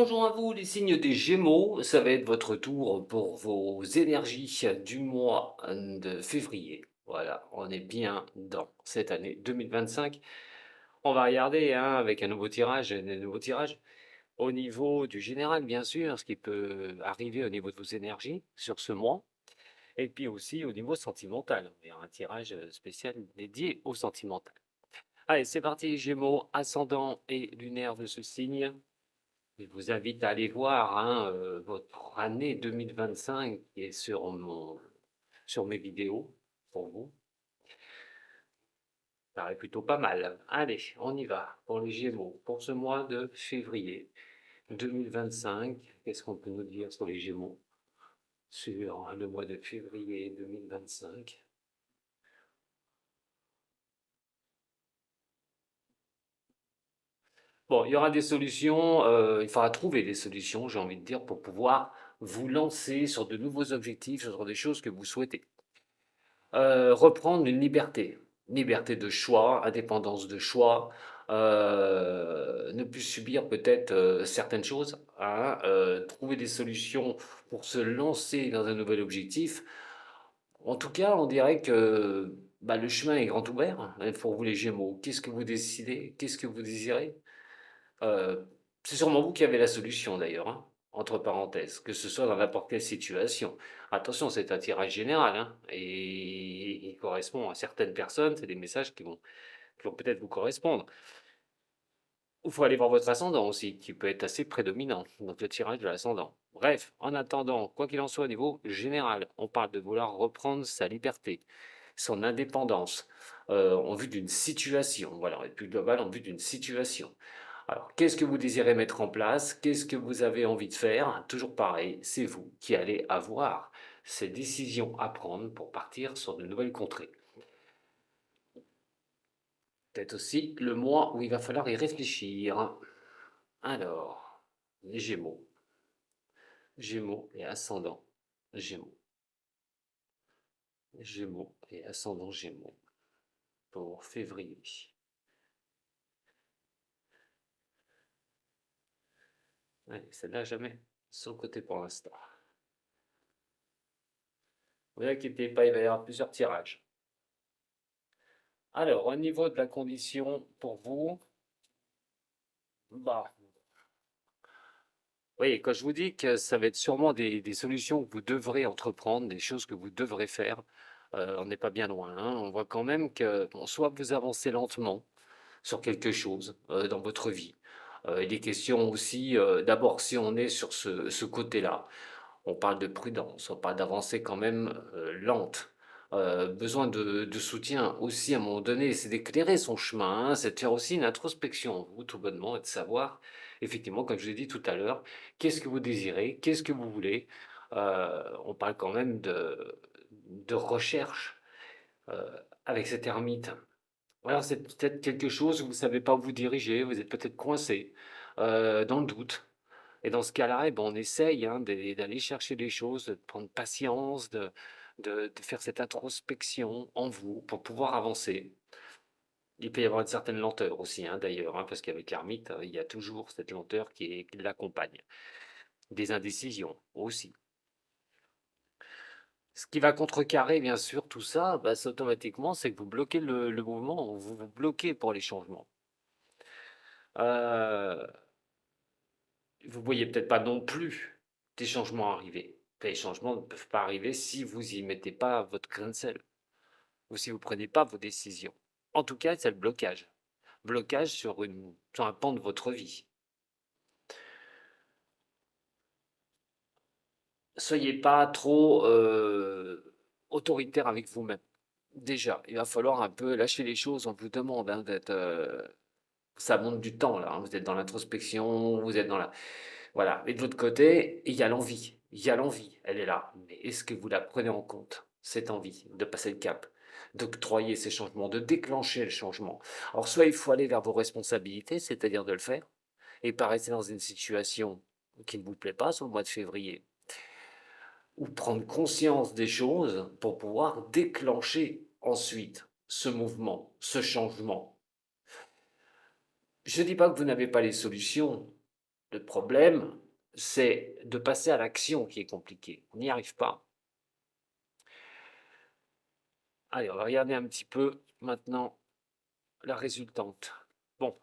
bonjour à vous les signes des Gémeaux, ça va être votre tour pour vos énergies du mois de février. Voilà, on est bien dans cette année 2025. On va regarder avec un nouveau tirage, des nouveaux tirages au niveau du général, bien sûr, ce qui peut arriver au niveau de vos énergies sur ce mois, et puis aussi au niveau sentimental. Il y a un tirage spécial dédié au sentimental. Allez, c'est parti, Gémeaux, ascendant et lunaire de ce signe. Je vous invite à aller voir votre année 2025 qui est sur mes vidéos pour vous. Ça paraît plutôt pas mal. Allez, on y va pour les Gémeaux. Pour ce mois de février 2025, qu'est-ce qu'on peut nous dire sur les Gémeaux? Sur le mois de février 2025. Bon, il y aura des solutions, il faudra trouver des solutions, j'ai envie de dire, pour pouvoir vous lancer sur de nouveaux objectifs, sur des choses que vous souhaitez. Reprendre une liberté. Liberté de choix, indépendance de choix, ne plus subir peut-être certaines choses, trouver des solutions pour se lancer dans un nouvel objectif. En tout cas, on dirait que bah, le chemin est grand ouvert pour vous les Gémeaux. Qu'est-ce que vous décidez? Qu'est-ce que vous désirez? Euh, c'est sûrement vous qui avez la solution d'ailleurs, entre parenthèses, que ce soit dans n'importe quelle situation. Attention, c'est un tirage général, et il correspond à certaines personnes, c'est des messages qui vont peut-être vous correspondre. Il faut aller voir votre ascendant aussi, qui peut être assez prédominant, donc le tirage de l'ascendant. Bref, en attendant, quoi qu'il en soit au niveau général, on parle de vouloir reprendre sa liberté, son indépendance, en vue d'une situation, voilà, et plus global en vue d'une situation. Alors, qu'est-ce que vous désirez mettre en place? Qu'est-ce que vous avez envie de faire? Toujours pareil, c'est vous qui allez avoir ces décisions à prendre pour partir sur de nouvelles contrées. Peut-être aussi le mois où il va falloir y réfléchir. Alors, les Gémeaux. Gémeaux et ascendant Gémeaux. Gémeaux et ascendant Gémeaux pour février. Allez, celle-là, jamais sur le côté pour l'instant. Ne vous inquiétez pas, il va y avoir plusieurs tirages. Alors, au niveau de la condition pour vous, bah, oui, quand je vous dis que ça va être sûrement des solutions que vous devrez entreprendre, des choses que vous devrez faire, on n'est pas bien loin, On voit quand même que bon, soit vous avancez lentement sur quelque chose dans votre vie. Il est question aussi, d'abord, si on est sur ce côté-là, on parle de prudence, on parle d'avancer quand même lente. Besoin de soutien aussi à un moment donné, c'est d'éclairer son chemin, c'est de faire aussi une introspection en vous, tout bonnement, et de savoir, effectivement, comme je vous l'ai dit tout à l'heure, qu'est-ce que vous désirez, qu'est-ce que vous voulez. On parle quand même de recherche euh, avec cette ermite. Alors c'est peut-être quelque chose où vous ne savez pas où vous diriger, vous êtes peut-être coincé, dans le doute. Et dans ce cas-là, eh ben, on essaye d'aller chercher les choses, de prendre patience, de faire cette introspection en vous pour pouvoir avancer. Il peut y avoir une certaine lenteur aussi, d'ailleurs, parce qu'avec l'ermite, il y a toujours cette lenteur qui l'accompagne. Des indécisions aussi. Ce qui va contrecarrer, bien sûr, tout ça, bah, c'est automatiquement, c'est que vous bloquez le mouvement, vous vous bloquez pour les changements. Euh, Vous voyez peut-être pas non plus des changements arriver. Les changements ne peuvent pas arriver si vous y mettez pas votre grain de sel ou si vous prenez pas vos décisions. En tout cas, c'est le blocage. Blocage sur un pan de votre vie. Soyez pas trop autoritaire avec vous-même. Déjà, il va falloir un peu lâcher les choses. On vous demande d'être. Ça monte du temps là. Vous êtes dans l'introspection, vous êtes dans la. Voilà. Et de votre côté, il y a l'envie. Il y a l'envie, elle est là. Mais est-ce que vous la prenez en compte, cette envie de passer le cap, d'octroyer ces changements, de déclencher le changement? Alors, soit il faut aller vers vos responsabilités, c'est-à-dire de le faire, et pas rester dans une situation qui ne vous plaît pas sur le mois de février, ou prendre conscience des choses pour pouvoir déclencher ensuite ce mouvement, ce changement. Je ne dis pas que vous n'avez pas les solutions, Le problème, c'est de passer à l'action qui est compliqué. On n'y arrive pas. Allez, on va regarder un petit peu maintenant la résultante. Bon,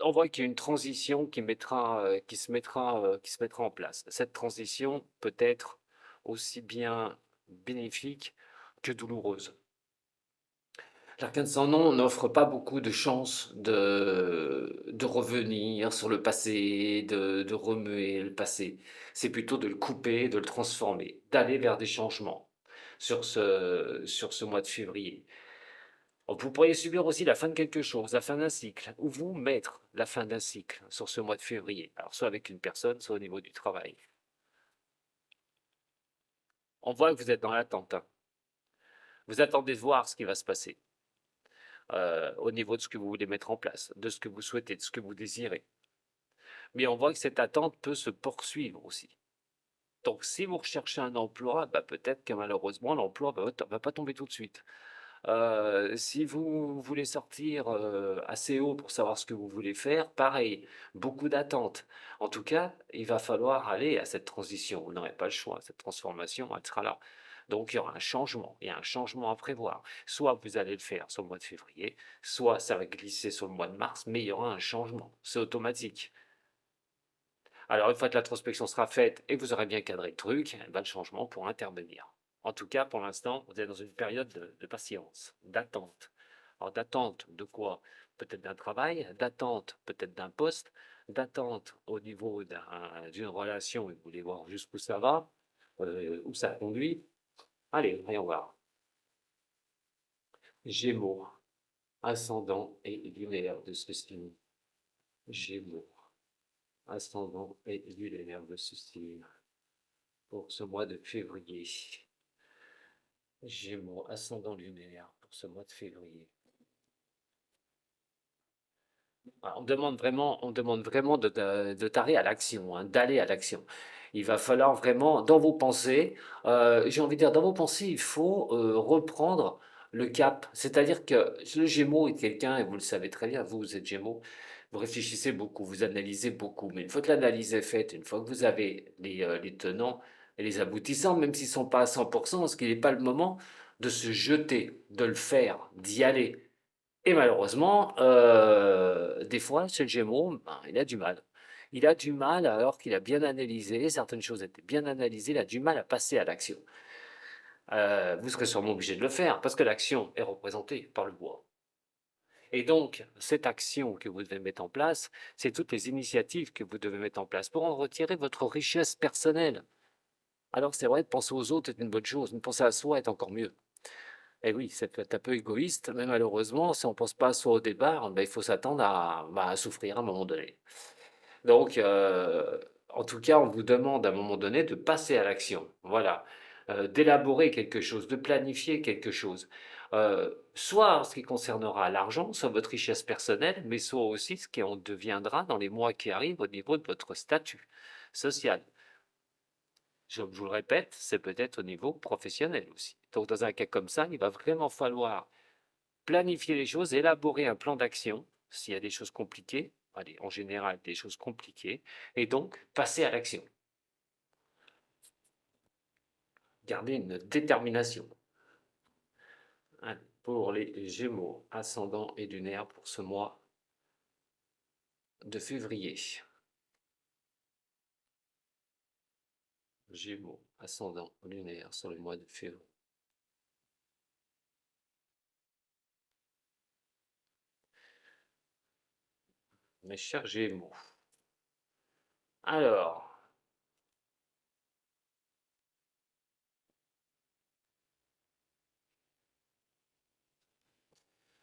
on voit qu'il y a une transition qui se mettra en place. Cette transition peut être aussi bien bénéfique que douloureuse. L'arcane sans nom n'offre pas beaucoup de chances de revenir sur le passé, de remuer le passé. C'est plutôt de le couper, de le transformer, d'aller vers des changements sur ce mois de février. Vous pourriez subir aussi la fin de quelque chose, la fin d'un cycle, ou vous mettre la fin d'un cycle sur ce mois de février. Alors soit avec une personne, soit au niveau du travail. On voit que vous êtes dans l'attente, hein. Vous attendez de voir ce qui va se passer au niveau de ce que vous voulez mettre en place, de ce que vous souhaitez, de ce que vous désirez. Mais on voit que cette attente peut se poursuivre aussi. Donc si vous recherchez un emploi, bah, peut-être que malheureusement l'emploi ne va pas tomber tout de suite. Si vous voulez sortir assez haut pour savoir ce que vous voulez faire, pareil, beaucoup d'attentes. En tout cas, il va falloir aller à cette transition. Vous n'aurez pas le choix. Cette transformation, elle sera là. Donc il y aura un changement. Il y a un changement à prévoir. Soit vous allez le faire sur le mois de février, soit ça va glisser sur le mois de mars, mais il y aura un changement. C'est automatique. Alors, une fois que l'introspection sera faite et que vous aurez bien cadré le truc, eh ben, le changement pourra intervenir. En tout cas, pour l'instant, vous êtes dans une période de patience, d'attente. Alors, d'attente de quoi? Peut-être d'un travail, d'attente peut-être d'un poste, d'attente au niveau d'une relation, et vous voulez voir jusqu'où ça va, où ça conduit. Allez, voyons voir. Gémeaux, ascendant et lunaire de ce signe. Gémeaux, ascendant et lunaire de ce signe. Pour ce mois de février. Gémeaux, ascendant lunaire pour ce mois de février. Ah, on demande vraiment de t'arrêter à l'action, hein, d'aller à l'action. Il va falloir vraiment, dans vos pensées, j'ai envie de dire, dans vos pensées, il faut reprendre le cap. C'est-à-dire que le Gémeaux est quelqu'un, et vous le savez très bien, vous êtes Gémeaux, vous réfléchissez beaucoup, vous analysez beaucoup. Mais une fois que l'analyse est faite, une fois que vous avez les tenants et les aboutissants, même s'ils ne sont pas à 100%, est-ce qu'il n'est pas le moment de se jeter, de le faire, d'y aller? Et malheureusement, des fois, chez le Gémeaux, ben, il a du mal. Il a du mal, alors qu'il a bien analysé, certaines choses étaient bien analysées, il a du mal à passer à l'action. Vous serez sûrement obligé de le faire, parce que l'action est représentée par le bois. Et donc, cette action que vous devez mettre en place, c'est toutes les initiatives que vous devez mettre en place pour en retirer votre richesse personnelle. Alors c'est vrai, de penser aux autres est une bonne chose, mais penser à soi est encore mieux. Et oui, ça peut être un peu égoïste, mais malheureusement, si on ne pense pas à soi au départ, ben, il faut s'attendre à souffrir à un moment donné. Donc, en tout cas, on vous demande à un moment donné de passer à l'action. Voilà. D'élaborer quelque chose, de planifier quelque chose. Soit en ce qui concernera l'argent, soit votre richesse personnelle, mais soit aussi ce qui en deviendra dans les mois qui arrivent au niveau de votre statut social. Je vous le répète, c'est peut-être au niveau professionnel aussi. Donc, dans un cas comme ça, il va vraiment falloir planifier les choses, élaborer un plan d'action, s'il y a des choses compliquées, allez, en général des choses compliquées, et donc passer à l'action. Garder une détermination. Allez, pour les Gémeaux, ascendant et lunaire pour ce mois de février. Gémeaux, ascendant lunaire sur le mois de février. Mes chers Gémeaux. Alors,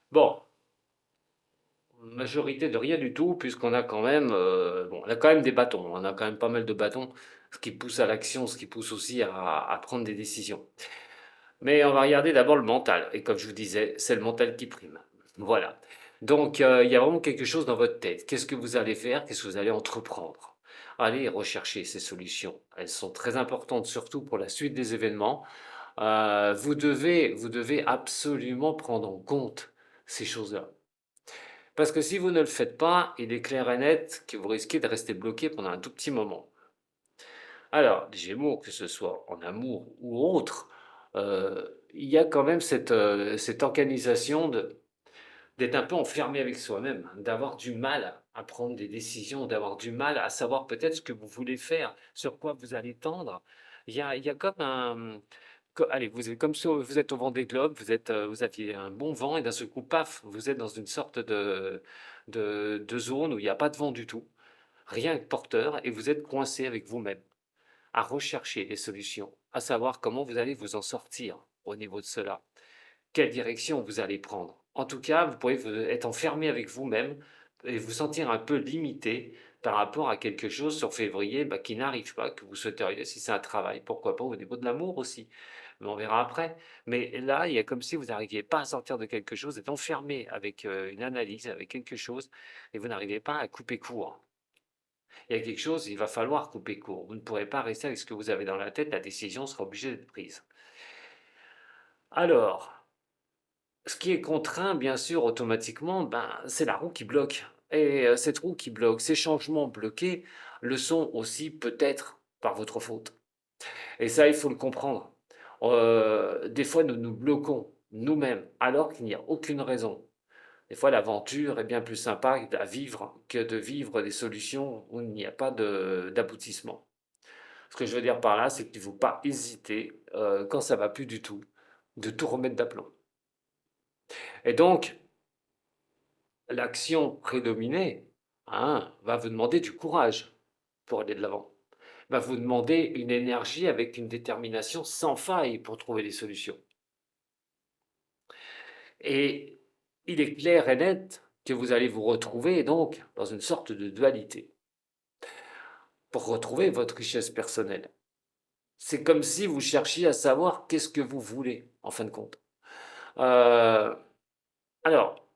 bon, majorité de rien du tout, puisqu'on a quand même, bon, on a quand même des bâtons, on a quand même pas mal de bâtons, ce qui pousse à l'action, ce qui pousse aussi à prendre des décisions. Mais on va regarder d'abord le mental, et comme je vous disais, c'est le mental qui prime. Voilà. Donc, il y a vraiment quelque chose dans votre tête. Qu'est-ce que vous allez faire? Qu'est-ce que vous allez entreprendre? Allez rechercher ces solutions. Elles sont très importantes, surtout pour la suite des événements. Vous devez absolument prendre en compte ces choses-là. Parce que si vous ne le faites pas, il est clair et net que vous risquez de rester bloqué pendant un tout petit moment. Alors, les Gémeaux, que ce soit en amour ou autre, il y a quand même cette organisation d'être un peu enfermé avec soi-même, d'avoir du mal à prendre des décisions, d'avoir du mal à savoir peut-être ce que vous voulez faire, sur quoi vous allez tendre. Il y a comme un, allez, vous êtes comme si vous êtes au vent des globes, vous aviez un bon vent et d'un seul coup, paf, vous êtes dans une sorte de zone où il n'y a pas de vent du tout, rien que porteur, et vous êtes coincé avec vous-même, à rechercher des solutions, à savoir comment vous allez vous en sortir au niveau de cela, quelle direction vous allez prendre. En tout cas, vous pouvez être enfermé avec vous-même et vous sentir un peu limité par rapport à quelque chose sur février qui n'arrive pas, que vous souhaiteriez, si c'est un travail, pourquoi pas au niveau de l'amour aussi, mais on verra après. Mais là, il y a comme si vous n'arriviez pas à sortir de quelque chose, vous êtes enfermé avec une analyse, avec quelque chose, et vous n'arrivez pas à couper court. Il y a quelque chose, il va falloir couper court. Vous ne pourrez pas rester avec ce que vous avez dans la tête, la décision sera obligée d'être prise. Alors, ce qui est contraint, bien sûr, automatiquement, c'est la roue qui bloque. Et cette roue qui bloque, ces changements bloqués, le sont aussi peut-être par votre faute. Et ça, il faut le comprendre. Des fois, nous nous bloquons nous-mêmes, alors qu'il n'y a aucune raison. Des fois, l'aventure est bien plus sympa à vivre que de vivre des solutions où il n'y a pas d'aboutissement. Ce que je veux dire par là, c'est qu'il ne faut pas hésiter, quand ça ne va plus du tout, de tout remettre d'aplomb. Et donc, l'action prédominée, hein, va vous demander du courage pour aller de l'avant, va vous demander une énergie avec une détermination sans faille pour trouver des solutions. Et il est clair et net que vous allez vous retrouver donc dans une sorte de dualité pour retrouver votre richesse personnelle. C'est comme si vous cherchiez à savoir qu'est-ce que vous voulez, en fin de compte. Euh, alors,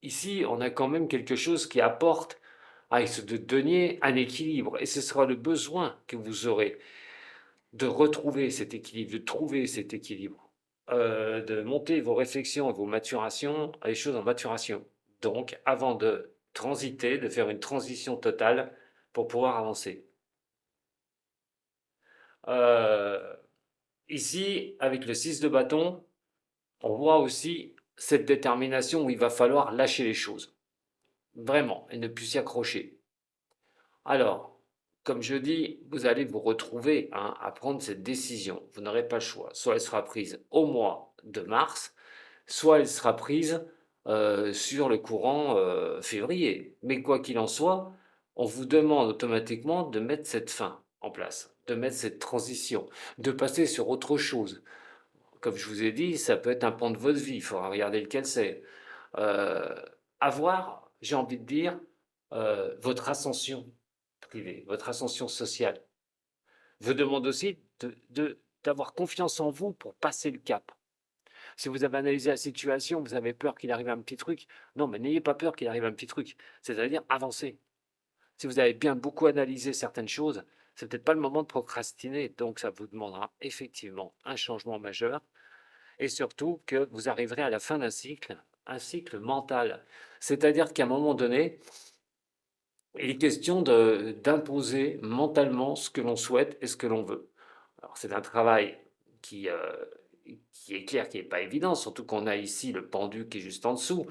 ici, on a quand même quelque chose qui apporte à ce de donner un équilibre, et ce sera le besoin que vous aurez de retrouver cet équilibre, de trouver cet équilibre, de monter vos réflexions et vos maturations à les choses en maturation. Donc, avant de transiter, de faire une transition totale pour pouvoir avancer. Euh, Ici, avec le 6 de bâton, on voit aussi cette détermination où il va falloir lâcher les choses, vraiment, et ne plus s'y accrocher. Alors, comme je dis, vous allez vous retrouver à prendre cette décision. Vous n'aurez pas le choix. Soit elle sera prise au mois de mars, soit elle sera prise sur le courant février. Mais quoi qu'il en soit, on vous demande automatiquement de mettre cette fin en place, de mettre cette transition, de passer sur autre chose. Comme je vous ai dit, ça peut être un pan de votre vie, il faudra regarder lequel c'est. Euh, Avoir, j'ai envie de dire, votre ascension privée, votre ascension sociale, vous demande aussi d'avoir confiance en vous pour passer le cap. Si vous avez analysé la situation, vous avez peur qu'il arrive un petit truc, non, mais n'ayez pas peur qu'il arrive un petit truc, c'est-à-dire avancez. Si vous avez bien beaucoup analysé certaines choses, c'est peut-être pas le moment de procrastiner, donc ça vous demandera effectivement un changement majeur, et surtout que vous arriverez à la fin d'un cycle, un cycle mental. C'est-à-dire qu'à un moment donné, il est question d'imposer mentalement ce que l'on souhaite et ce que l'on veut. Alors c'est un travail qui, euh, qui est clair, qui n'est pas évident, surtout qu'on a ici le pendu qui est juste en dessous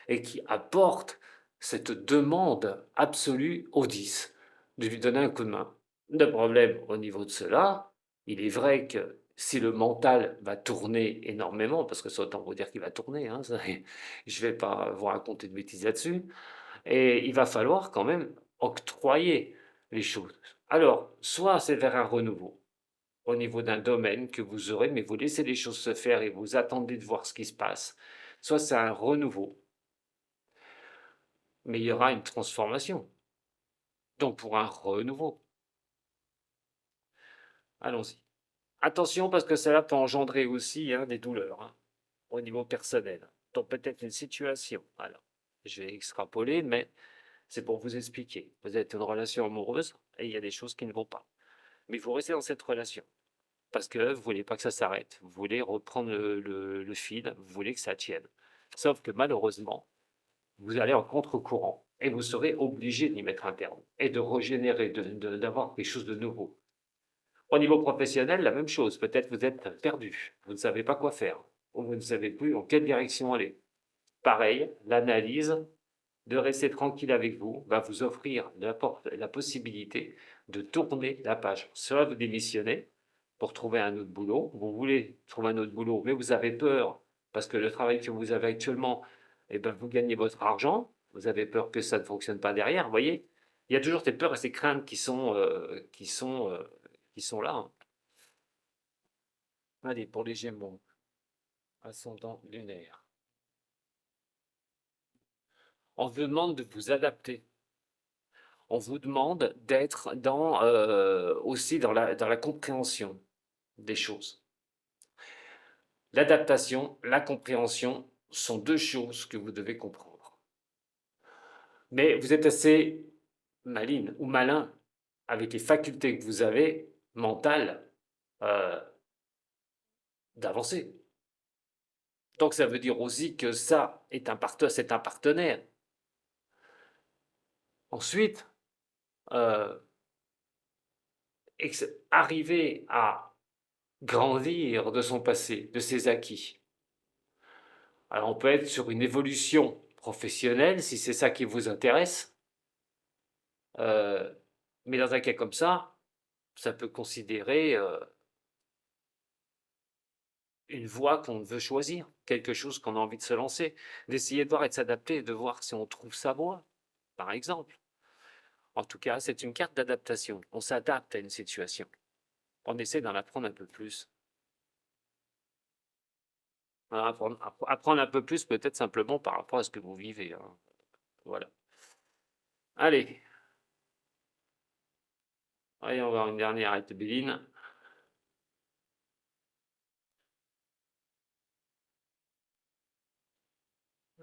et qui apporte cette demande absolue au 10 de lui donner un coup de main. Le problème au niveau de cela, il est vrai que si le mental va tourner énormément, parce que c'est autant vous dire qu'il va tourner, hein, je ne vais pas vous raconter de bêtises là-dessus, et il va falloir quand même octroyer les choses. Alors, soit c'est vers un renouveau au niveau d'un domaine que vous aurez, mais vous laissez les choses se faire et vous attendez de voir ce qui se passe, soit c'est un renouveau, mais il y aura une transformation. Donc pour un renouveau, allons-y. Attention parce que cela peut engendrer aussi des douleurs au niveau personnel. Donc peut-être une situation. Alors, je vais extrapoler, mais c'est pour vous expliquer. Vous êtes une relation amoureuse et il y a des choses qui ne vont pas. Mais il faut rester dans cette relation. Parce que vous voulez pas que ça s'arrête. Vous voulez reprendre le fil, vous voulez que ça tienne. Sauf que malheureusement, vous allez en contre-courant et vous serez obligé d'y mettre un terme et de régénérer, d'avoir quelque chose de nouveau. Au niveau professionnel, la même chose. Peut-être vous êtes perdu, vous ne savez pas quoi faire, ou vous ne savez plus en quelle direction aller. Pareil, l'analyse, de rester tranquille avec vous, va vous offrir la possibilité de tourner la page. Soit vous démissionnez pour trouver un autre boulot, vous voulez trouver un autre boulot, mais vous avez peur parce que le travail que vous avez actuellement, eh ben, vous gagnez votre argent, vous avez peur que ça ne fonctionne pas derrière, vous voyez. Il y a toujours ces peurs et ces craintes qui sont là, hein. Allez, pour les Gémeaux, ascendant lunaire. On vous demande de vous adapter. On vous demande d'être aussi dans la compréhension des choses. L'adaptation, la compréhension sont deux choses que vous devez comprendre. Mais vous êtes assez maline ou malin avec les facultés que vous avez mentales euh, d'avancer. Donc ça veut dire aussi que ça est c'est un partenaire. Ensuite, euh, arriver à grandir de son passé, de ses acquis. Alors on peut être sur une évolution professionnelle si c'est ça qui vous intéresse, euh, mais dans un cas comme ça peut considérer une voie qu'on veut choisir, quelque chose qu'on a envie de se lancer, d'essayer de voir et de s'adapter et de voir si on trouve sa voie, par exemple. En tout cas, c'est une carte d'adaptation. On s'adapte à une situation. On essaie d'en apprendre un peu plus. Apprendre un peu plus, peut-être simplement par rapport à ce que vous vivez, hein. Voilà. Allez, allez, on va voir une dernière avec Béline.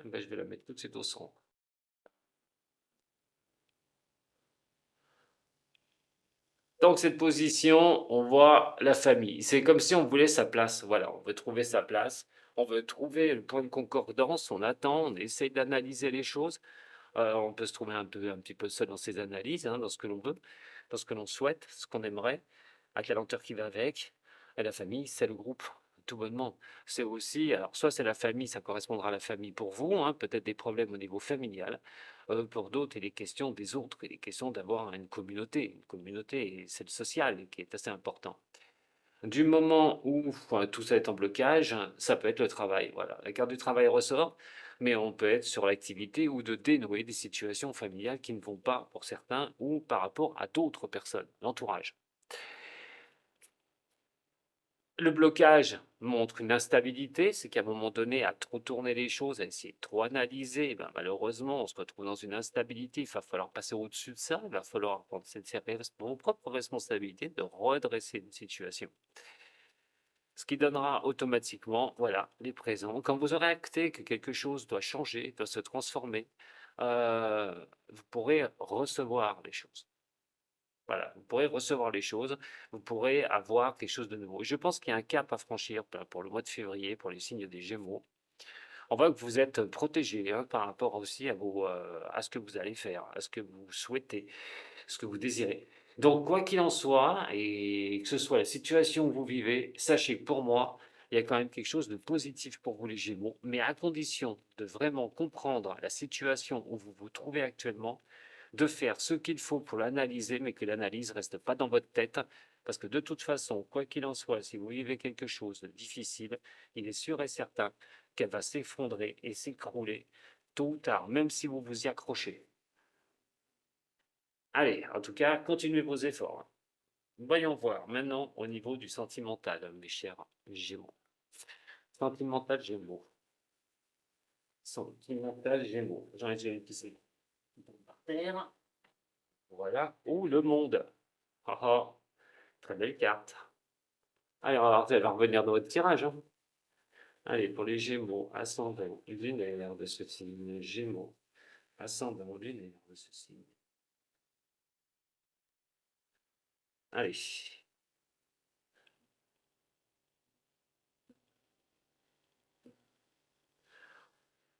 Ben, je vais la mettre tout de suite au centre. Donc cette position, on voit la famille. C'est comme si on voulait sa place. Voilà, on veut trouver sa place. On veut trouver le point de concordance. On attend, on essaye d'analyser les choses. On peut se trouver un petit peu seul dans ses analyses, hein, dans ce que l'on veut, dans ce que l'on souhaite, ce qu'on aimerait, avec la lenteur qui va avec. Et la famille, c'est le groupe, tout bonnement. C'est aussi, alors soit c'est la famille, ça correspondra à la famille pour vous, hein, peut-être des problèmes au niveau familial. Pour d'autres, il est question des autres, il est question d'avoir une communauté. Une communauté, c'est le social qui est assez important. Du moment où tout ça est en blocage, ça peut être le travail. Voilà, la carte du travail ressort, mais on peut être sur l'activité ou de dénouer des situations familiales qui ne vont pas pour certains ou par rapport à d'autres personnes, l'entourage. Le blocage montre une instabilité, c'est qu'à un moment donné, à trop tourner les choses, à essayer de trop analyser, ben malheureusement, on se retrouve dans une instabilité. Il va falloir passer au-dessus de ça, il va falloir prendre vos propres responsabilités de redresser une situation. Ce qui donnera automatiquement, voilà, les présents. Quand vous aurez acté que quelque chose doit changer, doit se transformer, vous pourrez recevoir les choses. Voilà, vous pourrez recevoir les choses, vous pourrez avoir quelque chose de nouveau. Je pense qu'il y a un cap à franchir pour le mois de février, pour les signes des Gémeaux. On voit que vous êtes protégé, hein, par rapport aussi à ce que vous allez faire, à ce que vous souhaitez, ce que vous désirez. Donc, quoi qu'il en soit, et que ce soit la situation que vous vivez, sachez que pour moi, il y a quand même quelque chose de positif pour vous les Gémeaux, mais à condition de vraiment comprendre la situation où vous vous trouvez actuellement, de faire ce qu'il faut pour l'analyser, mais que l'analyse ne reste pas dans votre tête, parce que de toute façon, quoi qu'il en soit, si vous vivez quelque chose de difficile, il est sûr et certain qu'elle va s'effondrer et s'écrouler tôt ou tard, même si vous vous y accrochez. Allez, en tout cas, continuez vos efforts. Voyons voir maintenant au niveau du sentimental, mes chers Gémeaux. Sentimental Gémeaux. Sentimental Gémeaux. J'en ai déjà une qui s'est par terre. Voilà. Ou le monde. Ah ah, très belle carte. Allez, alors, elle va revenir dans votre tirage, hein. Allez, pour les Gémeaux, ascendant lunaire de ce signe. Gémeaux, ascendant lunaire de ce signe. Allez.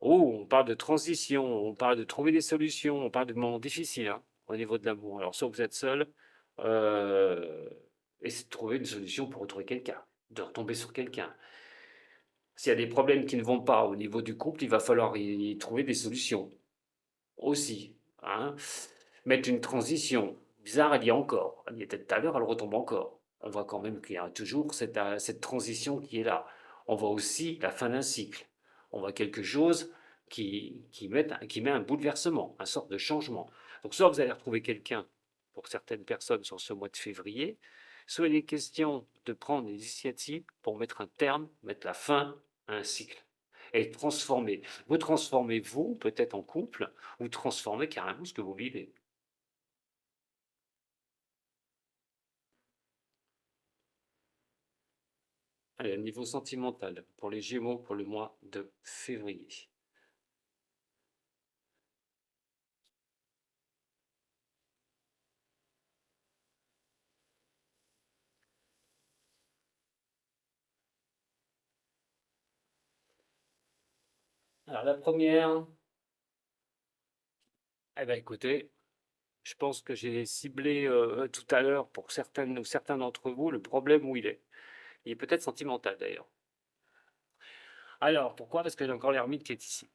Oh, on parle de transition, on parle de trouver des solutions, on parle de moments difficiles hein, au niveau de l'amour. Alors, soit vous êtes seul, euh, essayez de trouver une solution pour retrouver quelqu'un, de retomber sur quelqu'un. S'il y a des problèmes qui ne vont pas au niveau du couple, il va falloir y trouver des solutions aussi. Hein. Mettre une transition. Bizarre, elle y est encore. Elle y était tout à l'heure, elle retombe encore. On voit quand même qu'il y a toujours cette transition qui est là. On voit aussi la fin d'un cycle. On voit quelque chose qui met un bouleversement, un sorte de changement. Donc soit vous allez retrouver quelqu'un, pour certaines personnes sur ce mois de février, soit il est question de prendre l'initiative pour mettre un terme, mettre la fin à un cycle et transformer. Vous transformez vous, peut-être en couple, ou transformez carrément ce que vous vivez. Allez, niveau sentimental, pour les Gémeaux, pour le mois de février. Alors la première, eh ben écoutez, je pense que j'ai ciblé tout à l'heure pour certaines ou certains d'entre vous le problème où il est. Il est peut-être sentimental d'ailleurs. Alors pourquoi? Parce que j'ai encore l'ermite qui est ici.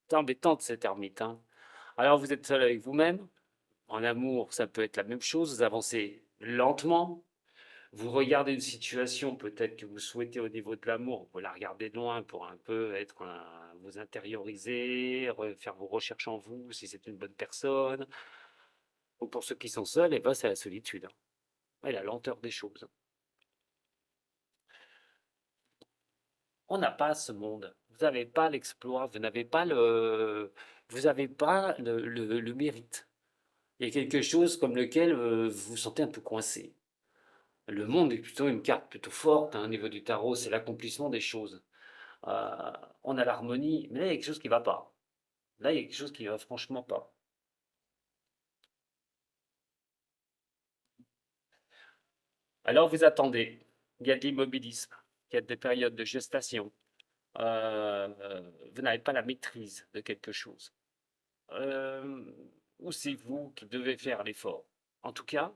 C'est embêtante cette ermite. Hein. Alors vous êtes seul avec vous-même. En amour, ça peut être la même chose. Vous avancez lentement. Vous regardez une situation peut-être que vous souhaitez au niveau de l'amour, vous pouvez la regarder de loin pour un peu vous intérioriser, faire vos recherches en vous, si c'est une bonne personne. Ou pour ceux qui sont seuls, et ben c'est la solitude. Hein. Et la lenteur des choses. On n'a pas ce monde. Vous n'avez pas l'exploit, vous n'avez pas le mérite. Il y a quelque chose comme lequel vous vous sentez un peu coincé. Le monde est plutôt une carte plutôt forte hein, au niveau du tarot, c'est l'accomplissement des choses. Euh, on a l'harmonie, mais là, il y a quelque chose qui ne va pas. Là, il y a quelque chose qui ne va franchement pas. Alors, vous attendez. Il y a de l'immobilisme. Il y a des périodes de gestation. Vous n'avez pas la maîtrise de quelque chose. Euh, ou c'est vous qui devez faire l'effort. En tout cas,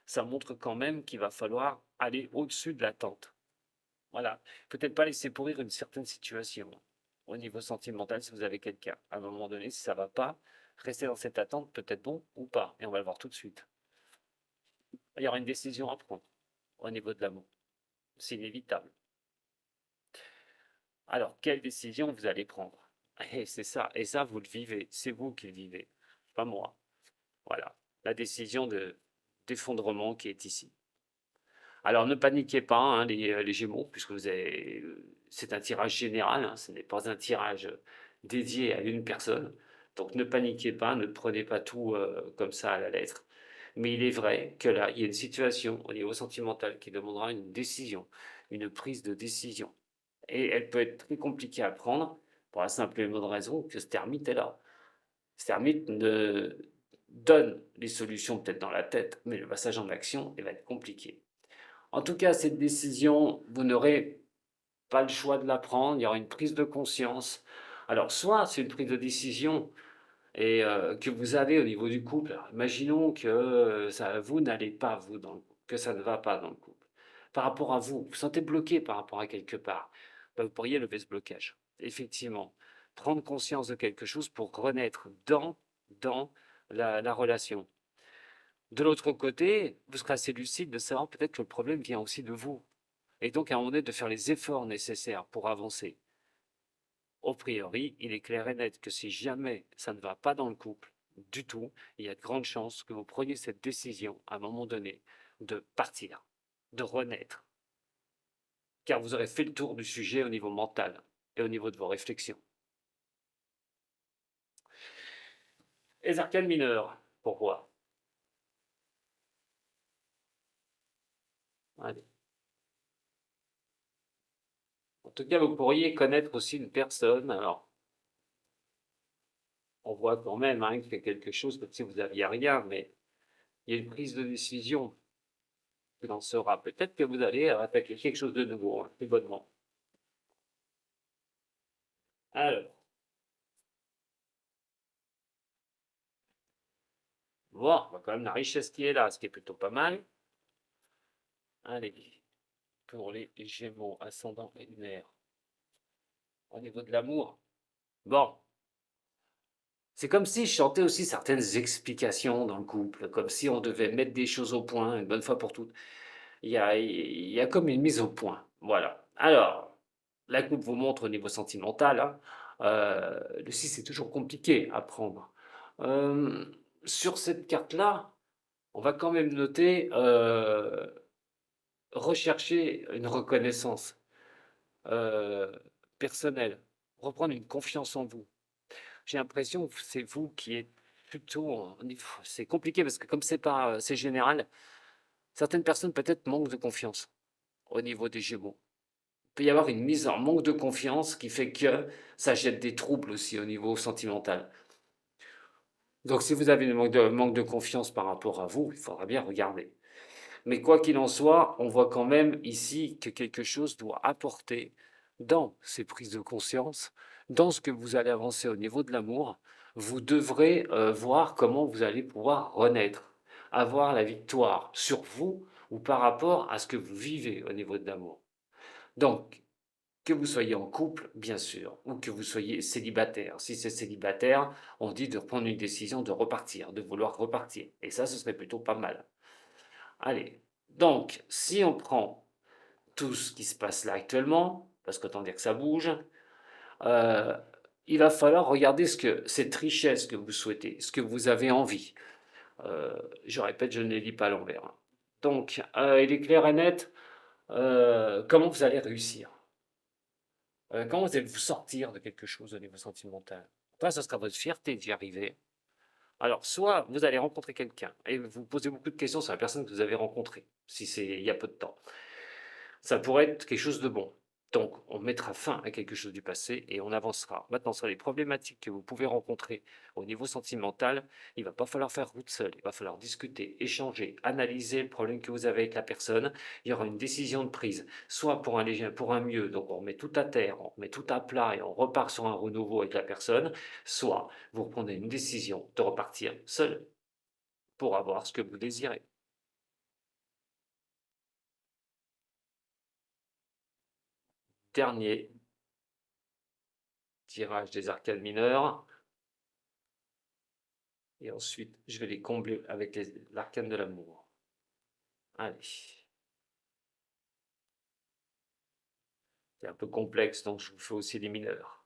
ça montre quand même qu'il va falloir aller au-dessus de l'attente. Voilà. Peut-être pas laisser pourrir une certaine situation. Au niveau sentimental, si vous avez quelqu'un, à un moment donné, si ça va pas, rester dans cette attente peut être bon ou pas. Et on va le voir tout de suite. Il y aura une décision à prendre au niveau de l'amour. C'est inévitable. Alors, quelle décision vous allez prendre? Et c'est ça. Et ça, vous le vivez. C'est vous qui le vivez. Pas moi. Voilà. La décision d'effondrement qui est ici. Alors ne paniquez pas, hein, les Gémeaux, puisque c'est un tirage général, hein, ce n'est pas un tirage dédié à une personne. Donc ne paniquez pas, ne prenez pas tout comme ça à la lettre. Mais il est vrai que là, il y a une situation au niveau sentimental qui demandera une décision, une prise de décision. Et elle peut être très compliquée à prendre pour la simple et bonne raison que cet ermite est là. Cet ermite ne donne les solutions peut-être dans la tête, mais le passage en action, il va être compliqué. En tout cas, cette décision, vous n'aurez pas le choix de la prendre, il y aura une prise de conscience. Alors, soit c'est une prise de décision que vous avez au niveau du couple. Alors, imaginons que vous n'allez pas, vous, dans le couple, que ça ne va pas dans le couple. Par rapport à vous, vous vous sentez bloqué par rapport à quelque part. Ben, vous pourriez lever ce blocage. Effectivement, prendre conscience de quelque chose pour renaître dans la relation. De l'autre côté, vous serez assez lucide de savoir peut-être que le problème vient aussi de vous. Et donc, à un moment donné, de faire les efforts nécessaires pour avancer. A priori, il est clair et net que si jamais ça ne va pas dans le couple du tout, il y a de grandes chances que vous preniez cette décision à un moment donné de partir, de renaître, car vous aurez fait le tour du sujet au niveau mental et au niveau de vos réflexions. Les arcanes mineures, pourquoi? Allez. En tout cas, vous pourriez connaître aussi une personne. Alors, on voit quand même hein, qu'il y a quelque chose comme si vous n'aviez rien, mais il y a une prise de décision il en sera. Peut-être que vous allez attaquer quelque chose de nouveau, hein, plus bonnement. Alors, bon, on voit quand même la richesse qui est là, ce qui est plutôt pas mal. Allez, pour les Gémeaux, ascendant et lunaire, au niveau de l'amour. Bon, c'est comme si je chantais aussi certaines explications dans le couple, comme si on devait mettre des choses au point une bonne fois pour toutes. Il y a comme une mise au point. Voilà. Alors, la coupe vous montre au niveau sentimental, hein, le 6 c'est toujours compliqué à prendre. Euh, sur cette carte-là, on va quand même noter rechercher une reconnaissance euh, personnelle, reprendre une confiance en vous. J'ai l'impression que c'est vous qui êtes plutôt. C'est compliqué parce que comme c'est pas, c'est général, certaines personnes peut-être manquent de confiance au niveau des Gémeaux. Il peut y avoir une mise en manque de confiance qui fait que ça jette des troubles aussi au niveau sentimental. Donc si vous avez un manque de confiance par rapport à vous, il faudra bien regarder. Mais quoi qu'il en soit, on voit quand même ici que quelque chose doit apporter dans ces prises de conscience, dans ce que vous allez avancer au niveau de l'amour. Vous devrez voir comment vous allez pouvoir renaître, avoir la victoire sur vous ou par rapport à ce que vous vivez au niveau de l'amour. Donc, que vous soyez en couple, bien sûr, ou que vous soyez célibataire. Si c'est célibataire, on dit de prendre une décision de repartir, de vouloir repartir. Et ça, ce serait plutôt pas mal. Allez, donc, si on prend tout ce qui se passe là actuellement, parce qu'autant dire que ça bouge, euh, il va falloir regarder cette richesse que vous souhaitez, ce que vous avez envie. Je répète, je ne les lis pas à l'envers, hein. Donc, il est clair et net comment vous allez réussir. Comment vous allez vous sortir de quelque chose au niveau sentimental. Toi, ce sera votre fierté d'y arriver. Alors, soit vous allez rencontrer quelqu'un et vous posez beaucoup de questions sur la personne que vous avez rencontrée, si c'est il y a peu de temps. Ça pourrait être quelque chose de bon. Donc, on mettra fin à quelque chose du passé et on avancera. Maintenant, sur les problématiques que vous pouvez rencontrer au niveau sentimental, il ne va pas falloir faire route seule. Il va falloir discuter, échanger, analyser le problème que vous avez avec la personne. Il y aura une décision de prise, soit pour un léger, pour un mieux. Donc, on remet tout à terre, on remet tout à plat et on repart sur un renouveau avec la personne. Soit vous prenez une décision de repartir seul pour avoir ce que vous désirez. Dernier tirage des arcades mineurs. Et ensuite, je vais les combler avec l'arcane de l'amour. Allez. C'est un peu complexe, donc je vous fais aussi les mineurs.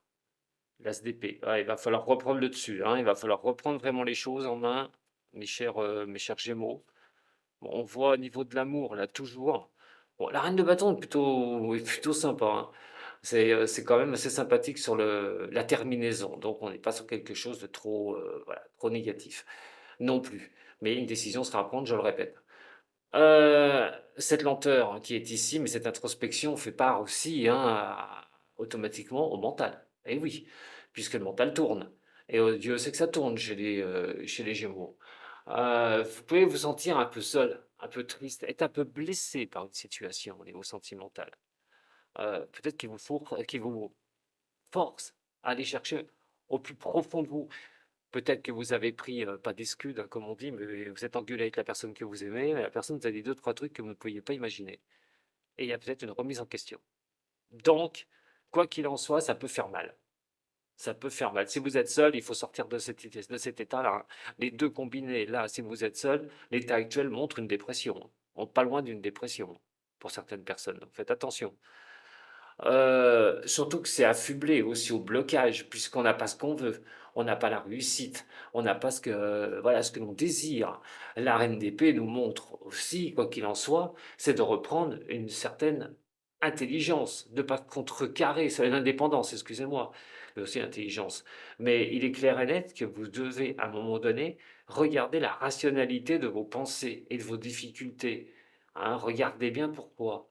L'as d'épée. Ah, il va falloir reprendre le dessus, hein. Il va falloir reprendre vraiment les choses en main, mes chers Gémeaux. Bon, on voit au niveau de l'amour, là, toujours. Bon, la reine de bâton est plutôt sympa, hein. C'est quand même assez sympathique sur la terminaison. Donc, on n'est pas sur quelque chose de trop, voilà, trop négatif. Non plus. Mais une décision sera à prendre, je le répète. Cette lenteur qui est ici, mais cette introspection fait part aussi, hein, automatiquement au mental. Et oui, puisque le mental tourne. Et Dieu sait que ça tourne chez les Gémeaux. Vous pouvez vous sentir un peu seul, un peu triste, être un peu blessé par une situation au niveau sentimental. Peut-être qu'il vous force à aller chercher au plus profond de vous. Peut-être que vous avez pris, pas d'excuse, hein, comme on dit, mais vous êtes engueulé avec la personne que vous aimez, mais la personne vous a dit deux, trois trucs que vous ne pouviez pas imaginer. Et il y a peut-être une remise en question. Donc, quoi qu'il en soit, ça peut faire mal. Ça peut faire mal. Si vous êtes seul, il faut sortir de cet état-là, hein. Les deux combinés, là, si vous êtes seul, l'état actuel montre une dépression, hein. On n'est pas loin d'une dépression pour certaines personnes. Donc faites attention. Surtout que c'est affublé aussi au blocage, puisqu'on n'a pas ce qu'on veut, on n'a pas la réussite, on n'a pas voilà, ce que l'on désire. La reine d'épée nous montre aussi, quoi qu'il en soit, c'est de reprendre une certaine intelligence, de ne pas contrecarrer, c'est l'indépendance, excusez-moi, mais aussi l'intelligence. Mais il est clair et net que vous devez, à un moment donné, regarder la rationalité de vos pensées et de vos difficultés, hein. Regardez bien pourquoi.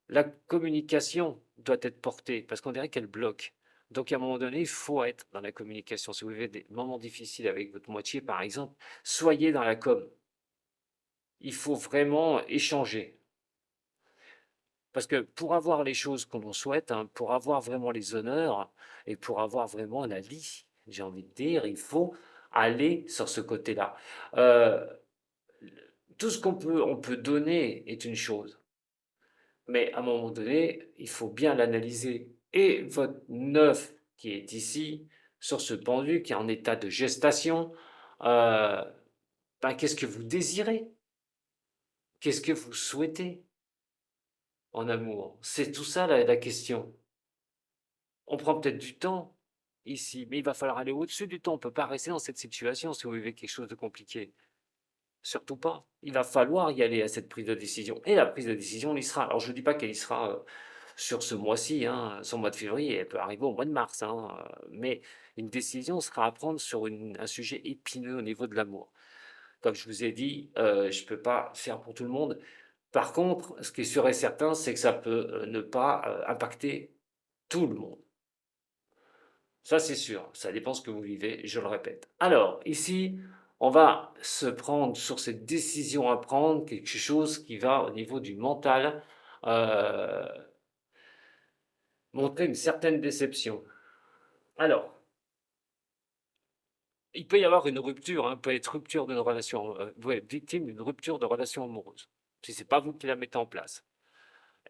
La communication doit être portée parce qu'on dirait qu'elle bloque. Donc à un moment donné, il faut être dans la communication. Si vous vivez des moments difficiles avec votre moitié, par exemple, soyez dans la com. Il faut vraiment échanger. Parce que pour avoir les choses que l'on souhaite, hein, pour avoir vraiment les honneurs et pour avoir vraiment la vie, j'ai envie de dire, il faut aller sur ce côté-là. Euh, tout ce on peut donner est une chose, mais à un moment donné, il faut bien l'analyser. Et votre neuf qui est ici, sur ce pendu, qui est en état de gestation, euh, ben, qu'est-ce que vous désirez? Qu'est-ce que vous souhaitez en amour? C'est tout ça la question. On prend peut-être du temps ici, mais il va falloir aller au-dessus du temps. On ne peut pas rester dans cette situation si vous vivez quelque chose de compliqué. Surtout pas. Il va falloir y aller à cette prise de décision. Et la prise de décision, elle y sera. Alors, je ne dis pas qu'elle y sera sur ce mois-ci, hein, sur le mois de février, elle peut arriver au mois de mars, hein, mais une décision sera à prendre sur un sujet épineux au niveau de l'amour. Comme je vous ai dit, je ne peux pas faire pour tout le monde. Par contre, ce qui est sûr et certain, c'est que ça peut ne pas impacter tout le monde. Ça, c'est sûr. Ça dépend ce que vous vivez, je le répète. Alors, ici, on va se prendre sur cette décision à prendre, quelque chose qui va au niveau du mental euh, montrer une certaine déception. Alors, il peut y avoir une rupture, hein, peut être rupture d'une relation, vous êtes victime d'une rupture de relation amoureuse, si c'est pas vous qui la mettez en place.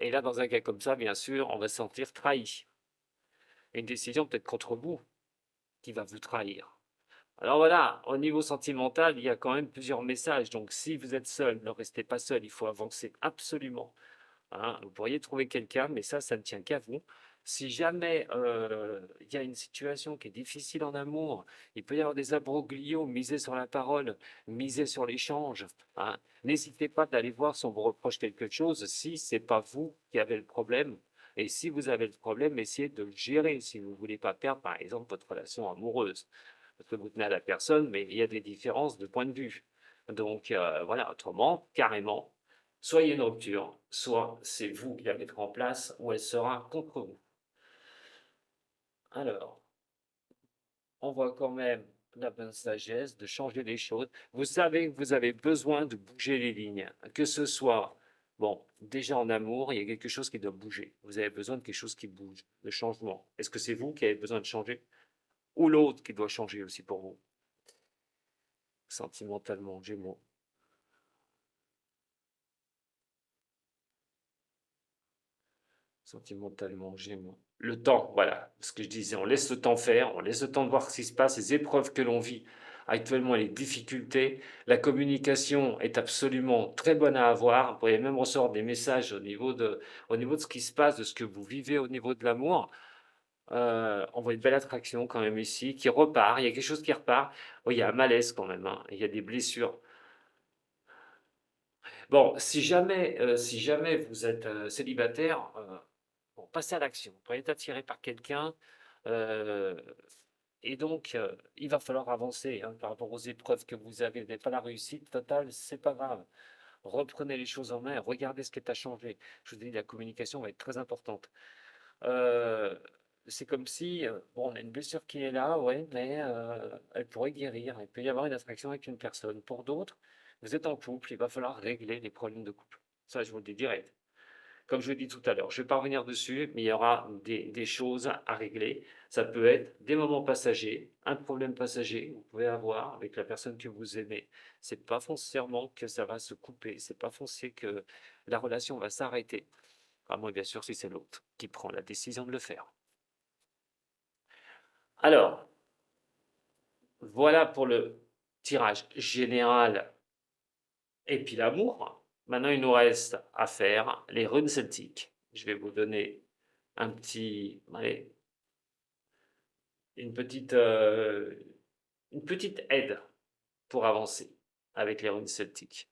Et là, dans un cas comme ça, bien sûr, on va se sentir trahi. Une décision peut-être contre vous qui va vous trahir. Alors voilà, au niveau sentimental, il y a quand même plusieurs messages. Donc si vous êtes seul, ne restez pas seul, il faut avancer absolument. Hein. Vous pourriez trouver quelqu'un, mais ça ne tient qu'à vous. Si jamais il y a une situation qui est difficile en amour, il peut y avoir des abroglios, misez sur la parole, misez sur l'échange. Hein. N'hésitez pas d'aller voir si on vous reproche quelque chose, si c'est pas vous qui avez le problème. Et si vous avez le problème, essayez de le gérer si vous ne voulez pas perdre, par exemple, votre relation amoureuse. Parce que vous tenez à la personne, mais il y a des différences de point de vue. Donc voilà, autrement, carrément, soit il y a une rupture, soit c'est vous qui la mettrez en place, ou elle sera contre vous. Alors, on voit quand même la bonne sagesse de changer les choses. Vous savez que vous avez besoin de bouger les lignes, que ce soit, bon, déjà en amour, il y a quelque chose qui doit bouger. Vous avez besoin de quelque chose qui bouge, de changement. Est-ce que c'est vous qui avez besoin de changer, ou l'autre qui doit changer aussi pour vous, sentimentalement, Gémeaux? Sentimentalement, Gémeaux. Le temps, voilà, ce que je disais, on laisse le temps faire, on laisse le temps de voir ce qui se passe, les épreuves que l'on vit actuellement, les difficultés. La communication est absolument très bonne à avoir. Vous pourriez même recevoir des messages au niveau de ce qui se passe, de ce que vous vivez au niveau de l'amour. On voit une belle attraction quand même ici, qui repart, il y a quelque chose qui repart. Oui, il y a un malaise quand même, hein, il y a des blessures. Bon, si jamais vous êtes célibataire, bon, passez à l'action. Vous pourriez être attiré par quelqu'un, euh, et donc il va falloir avancer hein, par rapport aux épreuves que vous avez. Vous n'avez pas la réussite totale, c'est pas grave. Reprenez les choses en main, regardez ce qui a changé. Je vous dis, la communication va être très importante. Euh, c'est comme si, bon, on a une blessure qui est là, ouais, mais elle pourrait guérir. Il peut y avoir une attraction avec une personne. Pour d'autres, vous êtes en couple, il va falloir régler les problèmes de couple. Ça, je vous le dis direct. Comme je l'ai dit tout à l'heure, je ne vais pas revenir dessus, mais il y aura des choses à régler. Ça peut être des moments passagers, un problème passager que vous pouvez avoir avec la personne que vous aimez. C'est pas foncièrement que ça va se couper, c'est pas foncier que la relation va s'arrêter. À moins bien sûr si c'est l'autre qui prend la décision de le faire. Alors, voilà pour le tirage général et puis l'amour. Maintenant, il nous reste à faire les runes celtiques. Je vais vous donner un petit, allez, une petite, euh, une petite aide pour avancer avec les runes celtiques.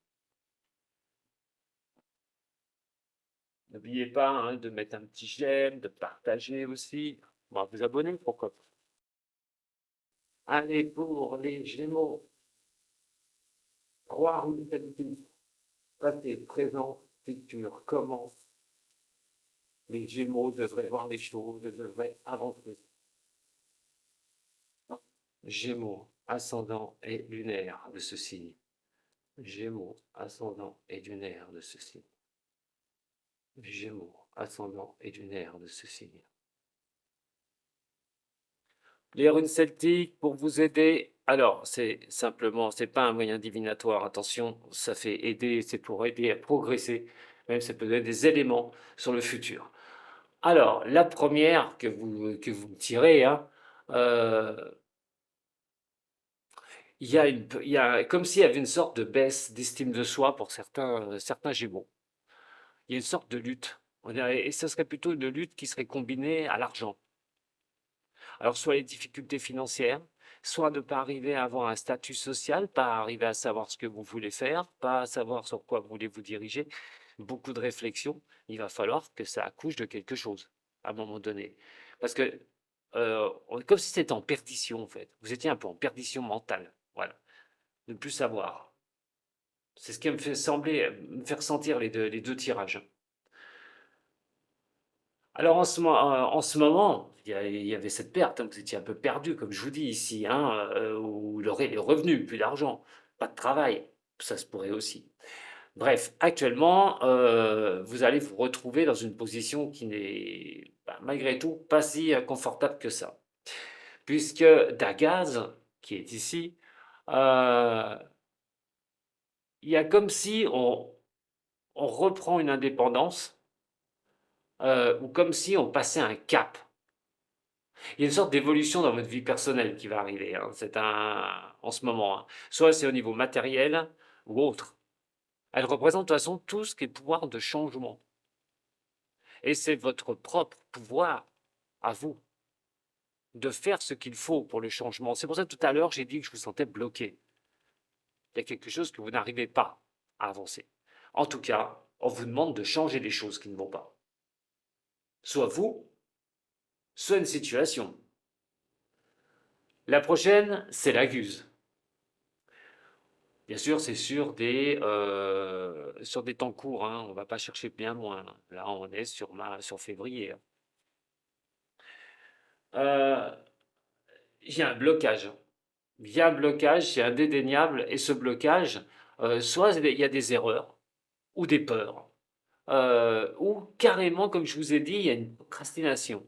N'oubliez pas hein, de mettre un petit j'aime, de partager aussi. Bon, vous abonner, pourquoi pas. Allez, pour les Gémeaux, 3 runes celtiques. Passé, présent, futur. Comment les Gémeaux devraient voir les choses, devraient avancer. Gémeaux, ascendant et lunaire de ce signe. Gémeaux, ascendant et lunaire de ce signe. Gémeaux, ascendant et lunaire de ce signe. Les runes celtiques pour vous aider. Alors, c'est simplement, c'est pas un moyen divinatoire, attention, ça fait aider, c'est pour aider à progresser, même ça peut donner des éléments sur le futur. Alors, la première que vous me tirez, hein, euh, il y a comme s'il y avait une sorte de baisse d'estime de soi pour certains Gémeaux. Il y a une sorte de lutte. Et ce serait plutôt une lutte qui serait combinée à l'argent. Alors, soit les difficultés financières, soit ne pas arriver à avoir un statut social, pas arriver à savoir ce que vous voulez faire, pas savoir sur quoi vous voulez vous diriger. Beaucoup de réflexion. Il va falloir que ça accouche de quelque chose à un moment donné. Parce que, comme si c'était en perdition, en fait. Vous étiez un peu en perdition mentale. Voilà. Ne plus savoir. C'est ce qui me fait sembler, me faire sentir les deux tirages. Alors en ce moment, il y avait cette perte, hein, vous étiez un peu perdu, comme je vous dis ici, hein, où les revenus, plus d'argent, pas de travail, ça se pourrait aussi. Bref, actuellement, vous allez vous retrouver dans une position qui n'est, bah, malgré tout, pas si confortable que ça. Puisque Dagaz, qui est ici, euh, il y a comme si on reprend une indépendance, ou comme si on passait un cap. Il y a une sorte d'évolution dans votre vie personnelle qui va arriver, hein. En ce moment, hein. Soit c'est au niveau matériel ou autre. Elle représente de toute façon tout ce qui est pouvoir de changement. Et c'est votre propre pouvoir à vous de faire ce qu'il faut pour le changement. C'est pour ça que tout à l'heure, j'ai dit que je vous sentais bloqué. Il y a quelque chose que vous n'arrivez pas à avancer. En tout cas, on vous demande de changer les choses qui ne vont pas. Soit vous, soit une situation. La prochaine, c'est la guse. Bien sûr, c'est sur des temps courts, hein, on ne va pas chercher bien loin. Là, on est sur février, hein. Euh, il y a un blocage. Il y a un blocage, c'est indéniable. Et ce blocage, soit il y a des erreurs ou des peurs, ou carrément, comme je vous ai dit, il y a une procrastination.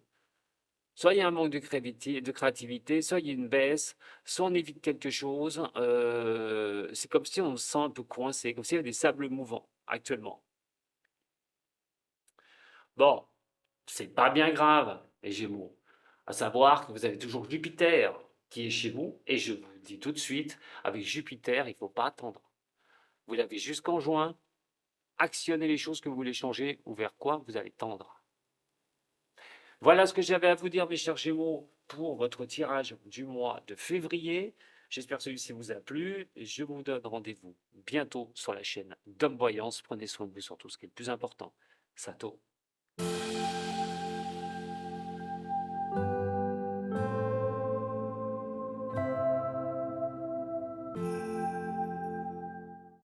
Soit il y a un manque de créativité, soit il y a une baisse, soit on évite quelque chose. C'est comme si on se sent un peu coincé, comme s'il y avait des sables mouvants actuellement. Bon, c'est pas bien grave, les Gémeaux. À savoir que vous avez toujours Jupiter qui est chez vous, et je vous le dis tout de suite, avec Jupiter, il ne faut pas attendre. Vous l'avez jusqu'en juin, actionnez les choses que vous voulez changer ou vers quoi vous allez tendre. Voilà ce que j'avais à vous dire, mes chers Gémeaux, pour votre tirage du mois de février. J'espère que celui-ci vous a plu. Je vous donne rendez-vous bientôt sur la chaîne Dom Voyance. Prenez soin de vous surtout, ce qui est le plus important. Sato.